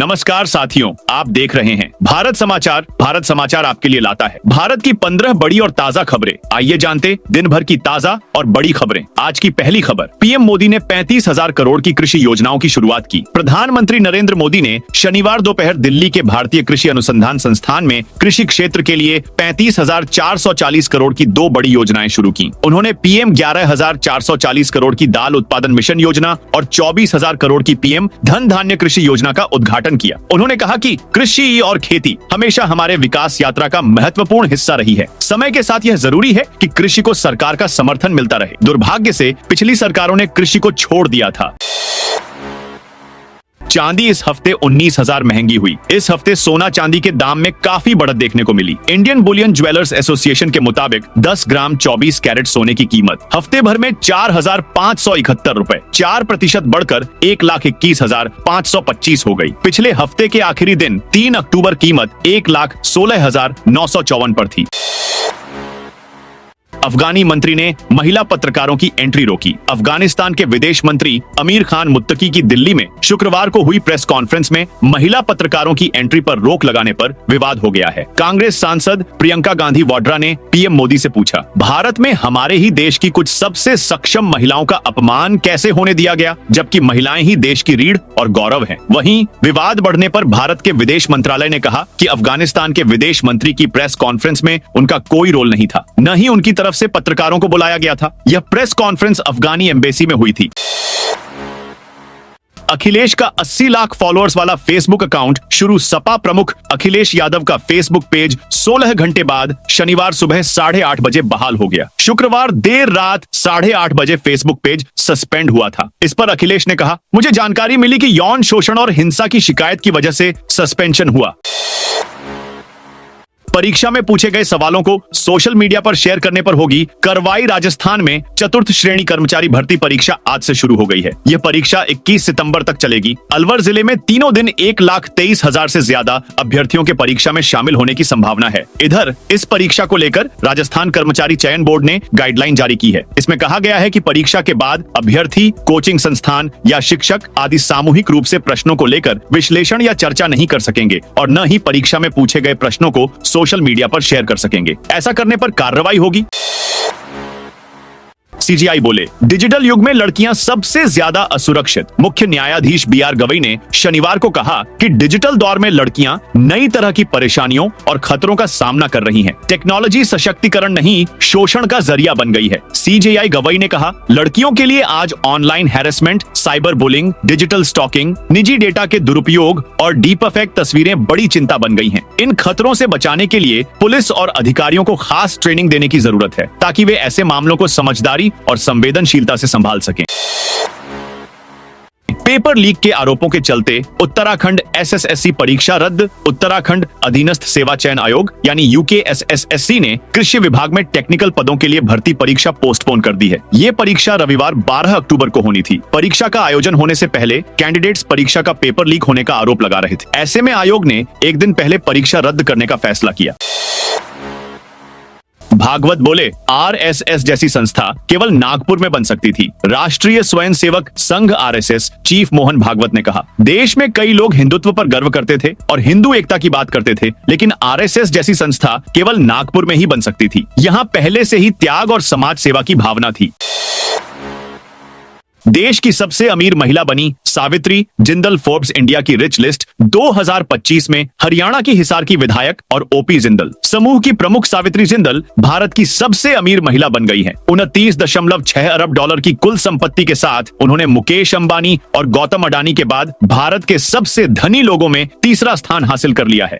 नमस्कार साथियों, आप देख रहे हैं भारत समाचार। भारत समाचार आपके लिए लाता है भारत की 15 बड़ी और ताजा खबरें। आइए जानते दिन भर की ताजा और बड़ी खबरें। आज की पहली खबर, पीएम मोदी ने 35,000 करोड़ की कृषि योजनाओं की शुरुआत की। प्रधानमंत्री नरेंद्र मोदी ने शनिवार दोपहर दिल्ली के भारतीय कृषि अनुसंधान संस्थान में कृषि क्षेत्र के लिए 35,440 करोड़ की 2 बड़ी योजनाएं शुरू की। उन्होंने पीएम 11,440 करोड़ की दाल उत्पादन मिशन योजना और 24,000 करोड़ की पीएम धन धान्य कृषि योजना का उद्घाटन किया। उन्होंने कहा कि कृषि और खेती हमेशा हमारे विकास यात्रा का महत्वपूर्ण हिस्सा रही है। समय के साथ यह जरूरी है कि कृषि को सरकार का समर्थन मिलता रहे। दुर्भाग्य से पिछली सरकारों ने कृषि को छोड़ दिया था। चांदी इस हफ्ते 19,000 महंगी हुई। इस हफ्ते सोना चांदी के दाम में काफी बढ़त देखने को मिली। इंडियन बुलियन ज्वेलर्स एसोसिएशन के मुताबिक 10 ग्राम 24 कैरेट सोने की कीमत हफ्ते भर में 4,571 रुपए, 4% बढ़कर 1,21,525 हो गई। पिछले हफ्ते के आखिरी दिन 3 अक्टूबर कीमत 1,16,954 पर थी। अफगानी मंत्री ने महिला पत्रकारों की एंट्री रोकी। अफगानिस्तान के विदेश मंत्री अमीर खान मुत्तकी की दिल्ली में शुक्रवार को हुई प्रेस कॉन्फ्रेंस में महिला पत्रकारों की एंट्री पर रोक लगाने पर विवाद हो गया है। कांग्रेस सांसद प्रियंका गांधी वाड्रा ने पीएम मोदी से पूछा, भारत में हमारे ही देश की कुछ सबसे सक्षम महिलाओं का अपमान कैसे होने दिया गया, जबकि महिलाएं ही देश की रीढ़ और गौरव हैं। वहीं विवाद बढ़ने पर भारत के विदेश मंत्रालय ने कहा कि अफगानिस्तान के विदेश मंत्री की प्रेस कॉन्फ्रेंस में उनका कोई रोल नहीं था, न ही उनकी तरफ से पत्रकारों को बुलाया गया था। यह प्रेस कॉन्फ्रेंस अफगानी एम्बेसी में हुई थी। अखिलेश का 80 लाख फॉलोअर्स वाला फेसबुक अकाउंट शुरू सपा प्रमुख अखिलेश यादव का फेसबुक पेज 16 घंटे बाद शनिवार सुबह 8:30 बजे बहाल हो गया। शुक्रवार देर रात 8:30 बजे फेसबुक पेज सस्पेंड हुआ था। इस पर अखिलेश ने कहा, मुझे जानकारी मिली कि यौन शोषण और हिंसा की शिकायत की वजह से सस्पेंशन हुआ। परीक्षा में पूछे गए सवालों को सोशल मीडिया पर शेयर करने पर होगी कार्रवाई। राजस्थान में चतुर्थ श्रेणी कर्मचारी भर्ती परीक्षा आज से शुरू हो गई है। यह परीक्षा 21 सितंबर तक चलेगी। अलवर जिले में तीनों दिन 1,23,000 से ज्यादा अभ्यर्थियों के परीक्षा में शामिल होने की संभावना है। इधर इस परीक्षा को लेकर राजस्थान कर्मचारी चयन बोर्ड ने गाइडलाइन जारी की है। इसमें कहा गया है कि परीक्षा के बाद अभ्यर्थी, कोचिंग संस्थान या शिक्षक आदि सामूहिक रूप से प्रश्नों को लेकर विश्लेषण या चर्चा नहीं कर सकेंगे और न ही परीक्षा में पूछे गए प्रश्नों को सोशल मीडिया पर शेयर कर सकेंगे। ऐसा करने पर कार्रवाई होगी। सीजीआई बोले, डिजिटल युग में लड़कियां सबसे ज्यादा असुरक्षित। मुख्य न्यायाधीश बीआर गवई ने शनिवार को कहा कि डिजिटल दौर में लड़कियां नई तरह की परेशानियों और खतरों का सामना कर रही हैं। टेक्नोलॉजी सशक्तिकरण नहीं, शोषण का जरिया बन गई है। सीजीआई गवई ने कहा, लड़कियों के लिए आज online harassment, cyber bullying, digital stalking, निजी डेटा के दुरुपयोग और डीप फेक तस्वीरें बड़ी चिंता बन गई हैं। इन खतरों से बचाने के लिए पुलिस और अधिकारियों को खास ट्रेनिंग देने की जरूरत है, ताकि वे ऐसे मामलों को समझदारी और संवेदनशीलता से संभाल सकें। पेपर लीक के आरोपों के चलते उत्तराखंड एसएसएससी परीक्षा रद्द। उत्तराखंड अधीनस्थ सेवा चयन आयोग यानी यूकेएसएसएससी ने कृषि विभाग में टेक्निकल पदों के लिए भर्ती परीक्षा पोस्टपोन कर दी है। ये परीक्षा रविवार 12 अक्टूबर को होनी थी। परीक्षा का आयोजन होने से पहले कैंडिडेट्स परीक्षा का पेपर लीक होने का आरोप लगा रहे थे। ऐसे में आयोग ने एक दिन पहले परीक्षा रद्द करने का फैसला किया। भागवत बोले, आरएसएस जैसी संस्था केवल नागपुर में बन सकती थी। राष्ट्रीय स्वयंसेवक संघ आरएसएस चीफ मोहन भागवत ने कहा, देश में कई लोग हिंदुत्व पर गर्व करते थे और हिंदू एकता की बात करते थे, लेकिन आरएसएस जैसी संस्था केवल नागपुर में ही बन सकती थी। यहाँ पहले से ही त्याग और समाज सेवा की भावना थी। देश की सबसे अमीर महिला बनी सावित्री जिंदल। फोर्ब्स इंडिया की रिच लिस्ट 2025 में हरियाणा की हिसार की विधायक और ओपी जिंदल समूह की प्रमुख सावित्री जिंदल भारत की सबसे अमीर महिला बन गई हैं। 29.6 अरब डॉलर की कुल संपत्ति के साथ उन्होंने मुकेश अंबानी और गौतम अडानी के बाद भारत के सबसे धनी लोगों में तीसरा स्थान हासिल कर लिया है।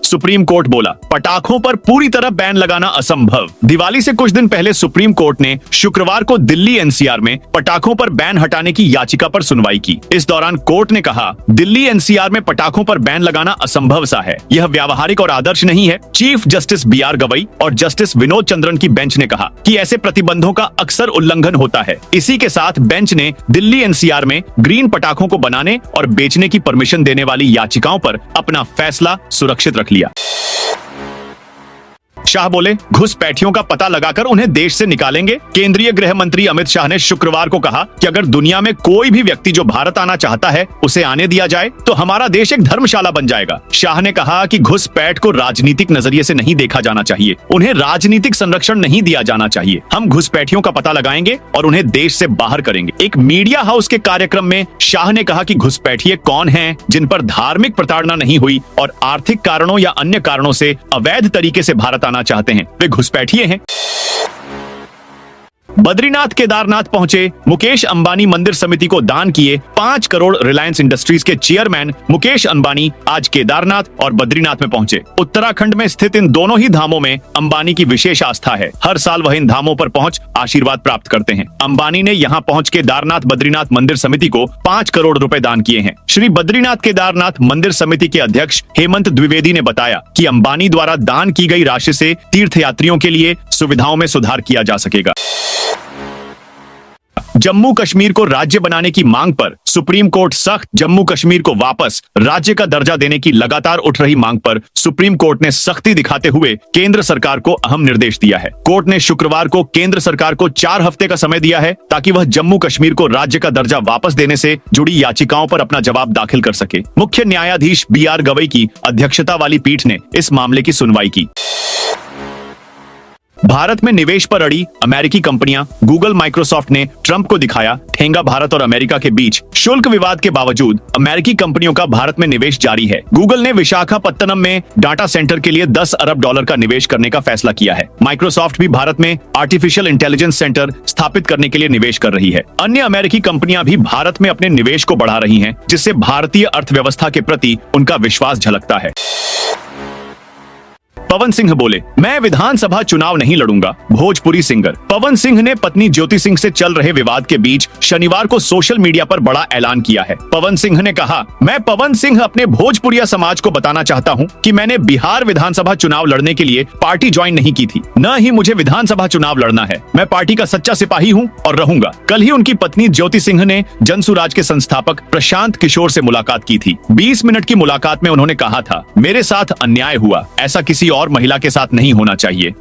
सुप्रीम कोर्ट बोला, पटाखों पर पूरी तरह बैन लगाना असंभव। दिवाली से कुछ दिन पहले सुप्रीम कोर्ट ने शुक्रवार को दिल्ली एनसीआर में पटाखों पर बैन हटाने की याचिका पर सुनवाई की। इस दौरान कोर्ट ने कहा, दिल्ली एनसीआर में पटाखों पर बैन लगाना असंभव सा है, यह व्यावहारिक और आदर्श नहीं है। चीफ जस्टिस बीआर गवई और जस्टिस विनोद चंद्रन की बेंच ने कहा कि ऐसे प्रतिबंधों का अक्सर उल्लंघन होता है। इसी के साथ बेंच ने दिल्ली एनसीआर में ग्रीन पटाखों को बनाने और बेचने की परमिशन देने वाली याचिकाओं पर अपना फैसला सुरक्षित रख लिया। शाह बोले, घुसपैठियों का पता लगाकर उन्हें देश से निकालेंगे। केंद्रीय गृह मंत्री अमित शाह ने शुक्रवार को कहा कि अगर दुनिया में कोई भी व्यक्ति जो भारत आना चाहता है उसे आने दिया जाए तो हमारा देश एक धर्मशाला बन जाएगा। शाह ने कहा कि घुसपैठ को राजनीतिक नजरिए से नहीं देखा जाना चाहिए, उन्हें राजनीतिक संरक्षण नहीं दिया जाना चाहिए। हम घुसपैठियों का पता लगाएंगे और उन्हें देश से बाहर करेंगे। एक मीडिया हाउस के कार्यक्रम में शाह ने कहा कि घुसपैठिए कौन हैं जिन पर धार्मिक प्रताड़ना नहीं हुई और आर्थिक कारणों या अन्य कारणों से अवैध तरीके से भारत आना चाहते हैं, वे घुसपैठिए हैं। बद्रीनाथ केदारनाथ पहुंचे मुकेश अंबानी मंदिर समिति को दान किए 5 करोड़ रिलायंस इंडस्ट्रीज के चेयरमैन मुकेश अंबानी आज केदारनाथ और बद्रीनाथ में पहुंचे। उत्तराखंड में स्थित इन दोनों ही धामों में अंबानी की विशेष आस्था है। हर साल वह इन धामों पर पहुंच आशीर्वाद प्राप्त करते हैं। अंबानी ने यहां पहुंच केदारनाथ बद्रीनाथ मंदिर समिति को 5 करोड़ रुपए दान किए हैं। श्री बद्रीनाथ केदारनाथ मंदिर समिति के अध्यक्ष हेमंत द्विवेदी ने बताया कि अंबानी द्वारा दान की गई राशि से तीर्थयात्रियों के लिए सुविधाओं में सुधार किया जा सकेगा। जम्मू कश्मीर को राज्य बनाने की मांग पर सुप्रीम कोर्ट सख्त। जम्मू कश्मीर को वापस राज्य का दर्जा देने की लगातार उठ रही मांग पर सुप्रीम कोर्ट ने सख्ती दिखाते हुए केंद्र सरकार को अहम निर्देश दिया है। कोर्ट ने शुक्रवार को केंद्र सरकार को 4 हफ्ते का समय दिया है ताकि वह जम्मू कश्मीर को राज्य का दर्जा वापस देने से जुड़ी याचिकाओं पर अपना जवाब दाखिल कर सके। मुख्य न्यायाधीश BR गवई की अध्यक्षता वाली पीठ ने इस मामले की सुनवाई की। भारत में निवेश पर अड़ी अमेरिकी कंपनियां गूगल, माइक्रोसॉफ्ट ने ट्रंप को दिखाया ठेंगा। भारत और अमेरिका के बीच शुल्क विवाद के बावजूद अमेरिकी कंपनियों का भारत में निवेश जारी है। गूगल ने विशाखापत्तनम में डाटा सेंटर के लिए $10 अरब का निवेश करने का फैसला किया है। माइक्रोसॉफ्ट भी भारत में आर्टिफिशियल इंटेलिजेंस सेंटर स्थापित करने के लिए निवेश कर रही है। अन्य अमेरिकी कंपनियां भी भारत में अपने निवेश को बढ़ा रही हैं, जिससे भारतीय अर्थव्यवस्था के प्रति उनका विश्वास झलकता है। पवन सिंह बोले, मैं विधानसभा चुनाव नहीं लड़ूंगा। भोजपुरी सिंगर पवन सिंह ने पत्नी ज्योति सिंह से चल रहे विवाद के बीच शनिवार को सोशल मीडिया पर बड़ा ऐलान किया है। पवन सिंह ने कहा, मैं पवन सिंह अपने भोजपुरिया समाज को बताना चाहता हूं कि मैंने बिहार विधानसभा चुनाव लड़ने के लिए पार्टी ज्वाइन नहीं की थी, न ही मुझे विधानसभा चुनाव लड़ना है। मैं पार्टी का सच्चा सिपाही हूं और रहूंगा। कल ही उनकी पत्नी ज्योति सिंह ने जनसुराज के संस्थापक प्रशांत किशोर से मुलाकात की थी। 20 मिनट की मुलाकात में उन्होंने कहा था, मेरे साथ अन्याय हुआ, ऐसा किसी और महिला के साथ नहीं होना चाहिए।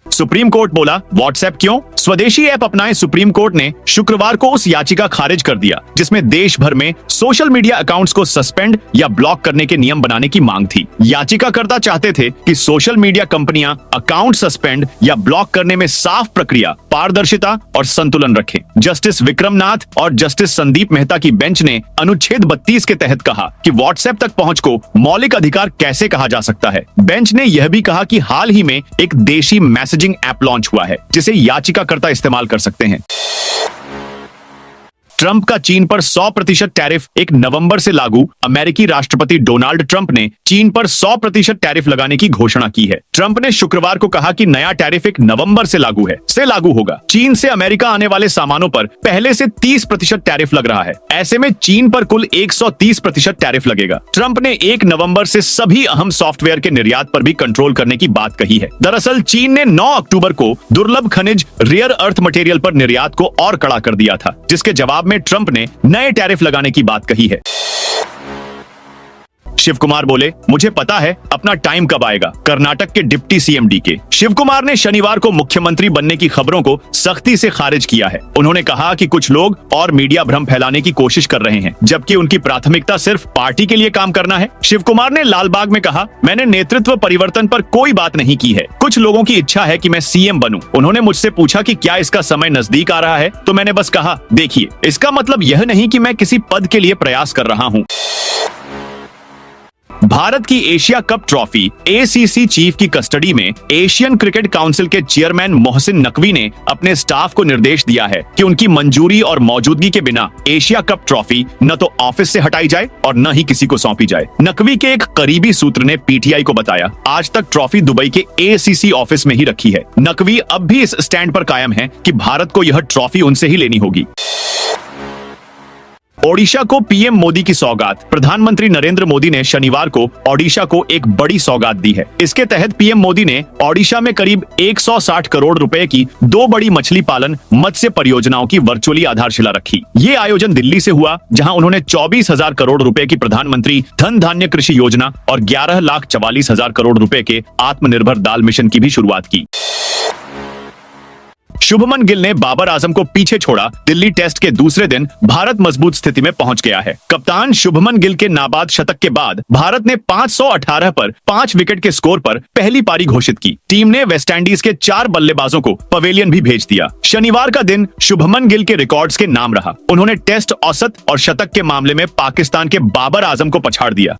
सुप्रीम कोर्ट बोला, व्हाट्सएप क्यों? स्वदेशी ऐप अपनाएं। सुप्रीम कोर्ट ने शुक्रवार को उस याचिका खारिज कर दिया जिसमें देश भर में सोशल मीडिया अकाउंट्स को सस्पेंड या ब्लॉक करने के नियम बनाने की मांग थी। याचिकाकर्ता चाहते थे कि सोशल मीडिया कंपनियां अकाउंट सस्पेंड या ब्लॉक करने में साफ प्रक्रिया, पारदर्शिता और संतुलन रखें। जस्टिस विक्रम नाथ और जस्टिस संदीप मेहता की बेंच ने अनुच्छेद 32 के तहत कहा कि व्हाट्सएप तक पहुंच को मौलिक अधिकार कैसे कहा जा सकता है। बेंच ने यह भी कहा कि हाल ही में एक देशी मैसेजिंग ऐप लॉन्च हुआ है जिसे याचिकाकर्ता इस्तेमाल कर सकते हैं। ट्रंप का चीन पर 100% टैरिफ 1 नवंबर से लागू। अमेरिकी राष्ट्रपति डोनाल्ड ट्रंप ने चीन पर 100% टैरिफ लगाने की घोषणा की है। ट्रंप ने शुक्रवार को कहा कि नया टैरिफ 1 नवंबर से लागू होगा। चीन से अमेरिका आने वाले सामानों पर पहले से 30% टैरिफ लग रहा है। ऐसे में चीन पर कुल 130% टैरिफ लगेगा। ट्रंप ने 1 नवंबर से सभी अहम सॉफ्टवेयर के निर्यात पर भी कंट्रोल करने की बात कही है। दरअसल चीन ने 9 अक्टूबर को दुर्लभ खनिज रेयर अर्थ मटेरियल पर निर्यात को और कड़ा कर दिया था, जिसके जवाब में ट्रंप ने नए टैरिफ लगाने की बात कही है। शिव कुमार बोले, मुझे पता है अपना टाइम कब आएगा। कर्नाटक के deputy CM DK Shivakumar ने शनिवार को मुख्यमंत्री बनने की खबरों को सख्ती से खारिज किया है। उन्होंने कहा कि कुछ लोग और मीडिया भ्रम फैलाने की कोशिश कर रहे हैं, जबकि उनकी प्राथमिकता सिर्फ पार्टी के लिए काम करना है। शिव कुमार ने लालबाग में कहा, मैंने नेतृत्व परिवर्तन पर कोई बात नहीं की है। कुछ लोगों की इच्छा है कि मैं सीएम बनूं। उन्होंने मुझसे पूछा कि क्या इसका समय नजदीक आ रहा है, तो मैंने बस कहा, देखिए, इसका मतलब यह नहीं कि मैं किसी पद के लिए प्रयास कर रहा हूं। भारत की Asia cup trophy ACC chief की कस्टडी में एशियन क्रिकेट काउंसिल के चेयरमैन मोहसिन नकवी ने अपने स्टाफ को निर्देश दिया है कि उनकी मंजूरी और मौजूदगी के बिना एशिया कप ट्रॉफी न तो ऑफिस से हटाई जाए और न ही किसी को सौंपी जाए। नकवी के एक करीबी सूत्र ने PTI को बताया, आज तक ट्रॉफी दुबई के ACC ऑफिस में ही रखी है। नकवी अब भी इस स्टैंड पर कायम है कि भारत को यह ट्रॉफी उनसे ही लेनी होगी। ओडिशा को पीएम मोदी की सौगात। प्रधानमंत्री नरेंद्र मोदी ने शनिवार को ओडिशा को एक बड़ी सौगात दी है। इसके तहत पीएम मोदी ने ओडिशा में करीब 160 करोड़ रुपए की 2 बड़ी मछली पालन मत्स्य परियोजनाओं की वर्चुअली आधारशिला रखी। ये आयोजन दिल्ली से हुआ, जहां उन्होंने 24,000 करोड़ रुपए की प्रधानमंत्री धन धान्य कृषि योजना और 11,44,000 करोड़ रुपए के आत्मनिर्भर दाल मिशन की भी शुरुआत की। शुभमन गिल ने बाबर आजम को पीछे छोड़ा। दिल्ली टेस्ट के दूसरे दिन भारत मजबूत स्थिति में पहुंच गया है। कप्तान शुभमन गिल के नाबाद शतक के बाद भारत ने 518 पर 5 विकेट के स्कोर पर पहली पारी घोषित की। टीम ने वेस्टइंडीज के 4 बल्लेबाजों को पवेलियन भी भेज दिया। शनिवार का दिन शुभमन गिल के रिकॉर्ड्स के नाम रहा। उन्होंने टेस्ट औसत और शतक के मामले में पाकिस्तान के बाबर आजम को पछाड़ दिया।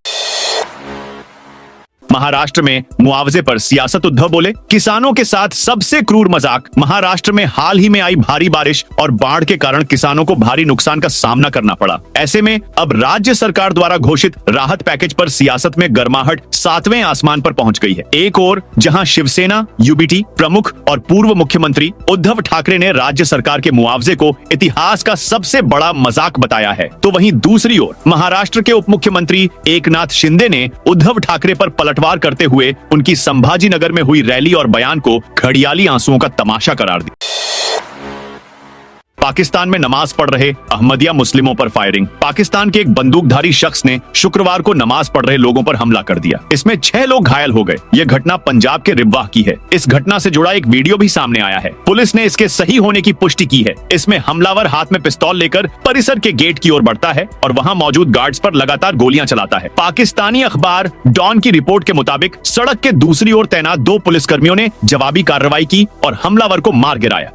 महाराष्ट्र में मुआवजे पर सियासत। उद्धव बोले, किसानों के साथ सबसे क्रूर मजाक। महाराष्ट्र में हाल ही में आई भारी बारिश और बाढ़ के कारण किसानों को भारी नुकसान का सामना करना पड़ा। ऐसे में अब राज्य सरकार द्वारा घोषित राहत पैकेज पर सियासत में गर्माहट 7वें आसमान पर पहुंच गई है। एक ओर जहां शिवसेना यूबीटी प्रमुख और पूर्व मुख्यमंत्री उद्धव ठाकरे ने राज्य सरकार के मुआवजे को इतिहास का सबसे बड़ा मजाक बताया है, तो वहीं दूसरी ओर महाराष्ट्र के उप मुख्यमंत्री एकनाथ शिंदे ने उद्धव ठाकरे पर पलटवार करते हुए उनकी संभाजीनगर में हुई रैली और बयान को घड़ियाली आंसुओं का तमाशा करार दिया। पाकिस्तान में नमाज पढ़ रहे अहमदिया मुस्लिमों पर फायरिंग। पाकिस्तान के एक बंदूकधारी शख्स ने शुक्रवार को नमाज पढ़ रहे लोगों पर हमला कर दिया। इसमें 6 लोग घायल हो गए। यह घटना पंजाब के रिवाह की है। इस घटना से जुड़ा एक वीडियो भी सामने आया है। पुलिस ने इसके सही होने की पुष्टि की है। इसमें हमलावर हाथ में पिस्तौल लेकर परिसर के गेट की ओर बढ़ता है और वहां मौजूद गार्ड्स पर लगातार गोलियां चलाता है। पाकिस्तानी अखबार डॉन की रिपोर्ट के मुताबिक सड़क के दूसरी ओर तैनात 2 पुलिसकर्मियों ने जवाबी कार्रवाई की और हमलावर को मार गिराया।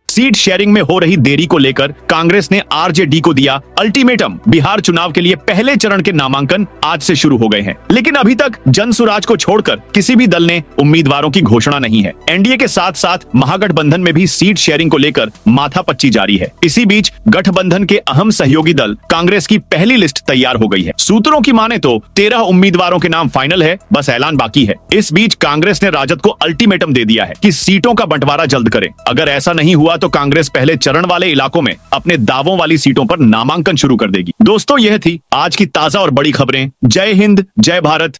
सीट शेयरिंग में हो रही देरी को लेकर कांग्रेस ने आरजेडी को दिया अल्टीमेटम। बिहार चुनाव के लिए पहले चरण के नामांकन आज से शुरू हो गए हैं, लेकिन अभी तक जनसुराज को छोड़कर किसी भी दल ने उम्मीदवारों की घोषणा नहीं है। एनडीए के साथ साथ महागठबंधन में भी सीट शेयरिंग को लेकर माथापच्ची जारी है। इसी बीच गठबंधन के अहम सहयोगी दल कांग्रेस की पहली लिस्ट तैयार हो गई है। सूत्रों की माने तो 13 उम्मीदवारों के नाम फाइनल है, बस ऐलान बाकी है। इस बीच कांग्रेस ने राजद को अल्टीमेटम दे दिया है कि सीटों का बंटवारा जल्द करे। अगर ऐसा नहीं हुआ तो कांग्रेस पहले चरण वाले इलाकों में अपने दावों वाली सीटों पर नामांकन शुरू कर देगी। दोस्तों, यह थी आज की ताजा और बड़ी खबरें। जय हिंद, जय भारत,